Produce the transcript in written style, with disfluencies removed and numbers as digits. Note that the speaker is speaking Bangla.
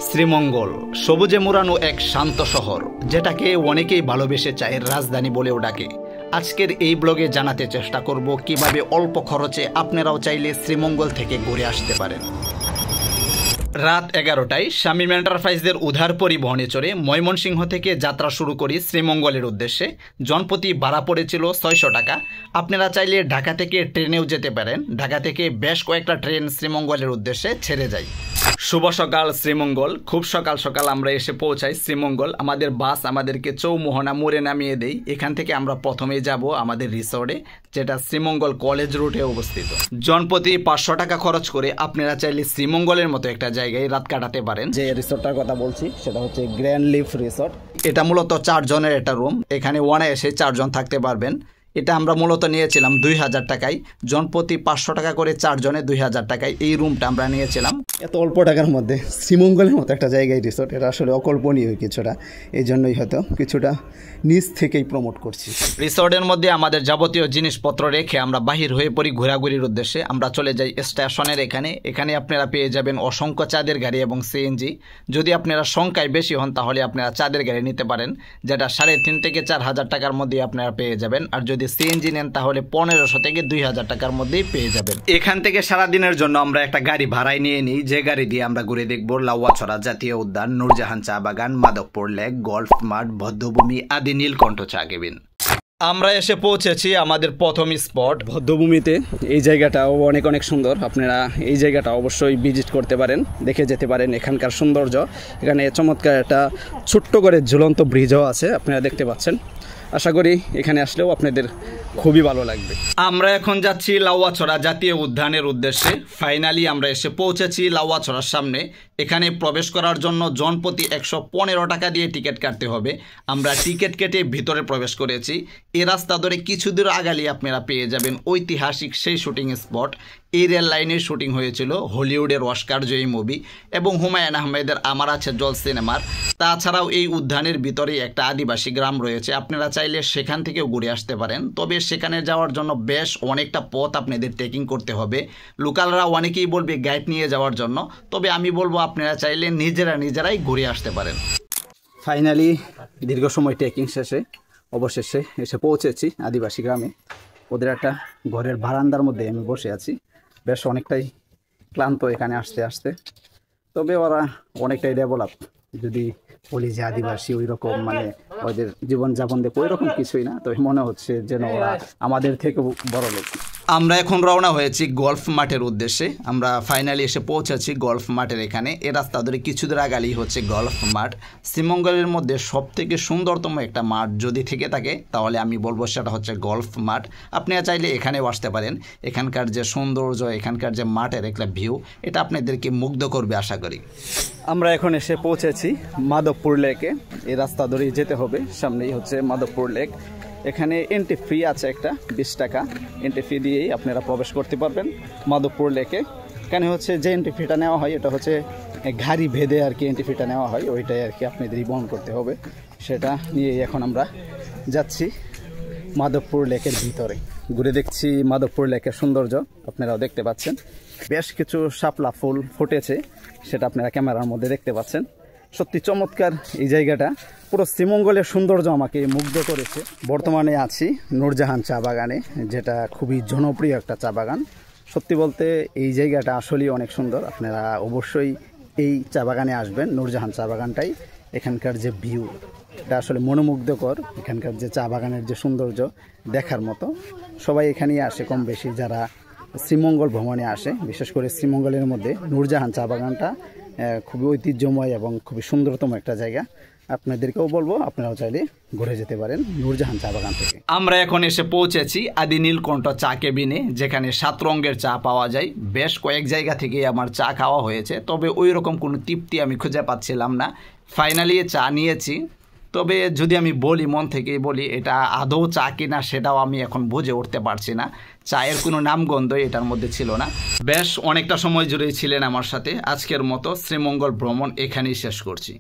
শ্রীমঙ্গল সবুজে মোড়ানো এক শান্ত শহর, যেটাকে অনেকেই ভালোবেসে চায় রাজধানী বলেও ডাকে। আজকের এই ব্লগে জানাতে চেষ্টা করব কিভাবে অল্প খরচে আপনারাও চাইলে শ্রীমঙ্গল থেকে ঘুরে আসতে পারেন। রাত 11টায় শামীম এন্টারপ্রাইজের উধার পরিবহনে চড়ে ময়মনসিংহ থেকে যাত্রা শুরু করি শ্রীমঙ্গলের উদ্দেশ্যে। জনপ্রতি ভাড়া পড়েছিল 600 টাকা। আপনারা চাইলে ঢাকা থেকে ট্রেনেও যেতে পারেন। ঢাকা থেকে বেশ কয়েকটা ট্রেন শ্রীমঙ্গলের উদ্দেশ্যে ছেড়ে যায়। শুভ সকাল শ্রীমঙ্গল। খুব সকাল সকাল আমরা এসে পৌঁছাই শ্রীমঙ্গল। আমাদের বাস আমাদেরকে চৌমোহনা মোড়ে নামিয়ে দেয়। এখান থেকে আমরা প্রথমে যাব আমাদের রিসোর্টে, যেটা শ্রীমঙ্গল কলেজ রুটে অবস্থিত। জনপ্রতি 500 টাকা খরচ করে আপনারা চাইলে শ্রীমঙ্গলের মতো একটা জায়গায় রাত কাটাতে পারেন। যে রিসোর্টটার কথা বলছি সেটা হচ্ছে গ্র্যান্ড লিফ রিসোর্ট। এটা মূলত 4 জনের একটা রুম। এখানে অনায়াসে 4 জন থাকতে পারবেন। এটা আমরা মূলত নিয়েছিলাম 2000 টাকায়। জনপ্রতি 500 টাকা করে 4 জনে 2000 টাকায় এই রুমটা আমরা নিয়েছিলাম। এত অল্প টাকার মধ্যে শ্রীমঙ্গলের মতো একটা জায়গায় রিসোর্ট, এটা আসলে অকল্পনীয় কিছুটা। এই জন্যই হয়তো কিছুটা নিচ থেকেই প্রমোট করছি। রিসোর্টের মধ্যে আমাদের যাবতীয় জিনিসপত্র রেখে আমরা বাহির হয়ে পড়ি ঘোরাঘুরির উদ্দেশ্যে। আমরা চলে যাই স্টেশনের এখানে আপনারা পেয়ে যাবেন অসংখ্য চাঁদের গাড়ি এবং সিএনজি। যদি আপনারা সংখ্যায় বেশি হন তাহলে আপনারা চাঁদের গাড়ি নিতে পারেন, যেটা 3.5 থেকে 4000 টাকার মধ্যে আপনারা পেয়ে যাবেন। আর যদি সিএনজি নেন তাহলে 1500 থেকে 2000 টাকার মধ্যেই পেয়ে যাবেন। এখান থেকে সারাদিনের জন্য আমরা একটা গাড়ি ভাড়ায় নিয়ে নিই, যে গাড়ি দিয়ে আমরা ঘুরে দেখব লাউয়াছড়া জাতীয় উদ্যান, নূরজাহান চা বাগান, মাধবপুর লেক, গল্ফ মাঠ, বধ্যভূমি আদি নীলকণ্ঠ চা কেবিন। আমরা এসে পৌঁছেছি আমাদের প্রথম স্পট বধ্যভূমিতে। এই জায়গাটাও অনেক সুন্দর। আপনারা এই জায়গাটা অবশ্যই ভিজিট করতে পারেন, দেখে যেতে পারেন এখানকার সৌন্দর্য। এখানে চমৎকার একটা ছোট্ট করে ঝুলন্ত ব্রিজও আছে, আপনারা দেখতে পাচ্ছেন। আশা করি এখানে আসলেও আপনাদের খুবই ভালো লাগবে। আমরা এখন যাচ্ছি লাউয়াছড়া জাতীয় উদ্যানের উদ্দেশ্যে। ফাইনালি আমরা এসে পৌঁছেছি লাউয়াছড়ার সামনে। এখানে প্রবেশ করার জন্য জনপ্রতি 115 টাকা দিয়ে টিকিট কাটতে হবে। আমরা টিকিট কেটে ভিতরে প্রবেশ করেছি। এই রাস্তা ধরে কিছু দূর আগালি আপনারা পেয়ে যাবেন ঐতিহাসিক সেই শুটিং স্পট। এই রেল লাইনের শুটিং হয়েছিল হলিউডের অস্কার জয়ী মুভি এবং হুমায়ুন আহমেদের আমার আছে জল সিনেমার। তাছাড়াও এই উদ্যানের ভিতরেই একটা আদিবাসী গ্রাম রয়েছে, আপনারা চাইলে সেখান থেকেও ঘুরে আসতে পারেন। তবে সেখানে যাওয়ার জন্য বেশ অনেকটা পথ আপনাদের ট্রেকিং করতে হবে। লোকালরা অনেকেই বলবে গাইড নিয়ে যাওয়ার জন্য, তবে আমি বলবো আপনারা চাইলে নিজেরাই ঘুরে আসতে পারেন। ফাইনালি দীর্ঘ সময় ট্রেকিং শেষে অবশেষে এসে পৌঁছেছি আদিবাসী গ্রামে। ওদের একটা ঘরের বারান্দার মধ্যে আমি বসে আছি। বেশ অনেকটাই ক্লান্ত এখানে আসতে আসতে, তবে ওরা অনেকটাই ডেভেলপ। যদি বলি যে আদিবাসী ওই রকম মানে ওদের জীবনযাপন দেখো ওই রকম কিছুই না, তবে মনে হচ্ছে যেন ওরা আমাদের থেকে বড় লোক। আমরা এখন রওনা হয়েছি গল্ফ মাঠের উদ্দেশ্যে। আমরা ফাইনালি এসে পৌঁছেছি গল্ফ মাঠের এখানে। এ রাস্তা ধরে কিছু দূর আগালেই হচ্ছে গল্ফ মাঠ। শ্রীমঙ্গলের মধ্যে সবথেকে সুন্দরতম একটা মাঠ যদি থেকে থাকে তাহলে আমি বলবো সেটা হচ্ছে গল্ফ মাঠ। আপনারা চাইলে এখানেও আসতে পারেন। এখানকার যে সৌন্দর্য, এখানকার যে মাঠের একটা ভিউ, এটা আপনাদেরকে মুগ্ধ করবে আশা করি। আমরা এখন এসে পৌঁছেছি মাধবপুর লেকে। এই রাস্তা ধরেই যেতে হবে, সামনেই হচ্ছে মাধবপুর লেক। এখানে এন্ট্রি ফি আছে একটা 20 টাকা। এন্ট্রি ফি দিয়েই আপনারা প্রবেশ করতে পারবেন মাধবপুর লেকে। এখানে হচ্ছে যে এন্ট্রি ফিটা নেওয়া হয় এটা হচ্ছে গাড়ি ভেদে আর কি এন্ট্রি ফিটা নেওয়া হয়, ওইটাই আর কি আপনাদেরই বহন করতে হবে। সেটা নিয়েই এখন আমরা যাচ্ছি মাধবপুর লেকের ভিতরে। ঘুরে দেখছি মাধবপুর লেকের সৌন্দর্য, আপনারাও দেখতে পাচ্ছেন। বেশ কিছু শাপলা ফুল ফুটেছে, সেটা আপনারা ক্যামেরার মধ্যে দেখতে পাচ্ছেন। সত্যি চমৎকার এই জায়গাটা। পুরো শ্রীমঙ্গলের সৌন্দর্য আমাকে মুগ্ধ করেছে। বর্তমানে আছি নূরজাহান চা বাগানে, যেটা খুবই জনপ্রিয় একটা চা বাগান। সত্যি বলতে এই জায়গাটা আসলেই অনেক সুন্দর। আপনারা অবশ্যই এই চা বাগানে আসবেন, নূরজাহান চা বাগানটাই। এখানকার যে ভিউ এটা আসলে মনোমুগ্ধকর। এখানকার যে চা বাগানের যে সৌন্দর্য দেখার মতো। সবাই এখানেই আসে কম বেশি, যারা শ্রীমঙ্গল ভ্রমণে আসে। বিশেষ করে শ্রীমঙ্গলের মধ্যে নূরজাহান চা বাগানটা খুবই ঐতিহ্যময় এবং খুবই সুন্দরতম একটা জায়গা। আপনাদেরকেও বলবো আপনারাও চাইলে ঘুরে যেতে পারেন নূরজাহান চা বাগান থেকে। আমরা এখন এসে পৌঁছেছি আদি নীলকণ্ঠ চা কেবিনে, যেখানে 7 রঙের চা পাওয়া যায়। বেশ কয়েক জায়গা থেকে আমার চা খাওয়া হয়েছে, তবে ওই রকম কোনো তৃপ্তি আমি খুঁজে পাচ্ছিলাম না। ফাইনালি চা নিয়েছি, তবে যদি আমি বলি মন থেকেই বলি এটা আদৌ চা কিনা সেটাও আমি এখন বুঝে উঠতে পারছি না। চায়ের কোনো নামগন্ধ এটার মধ্যে ছিল না। বেশ অনেকটা সময় জুড়েই ছিলেন আমার সাথে। আজকের মতো শ্রীমঙ্গল ভ্রমণ এখানেই শেষ করছি।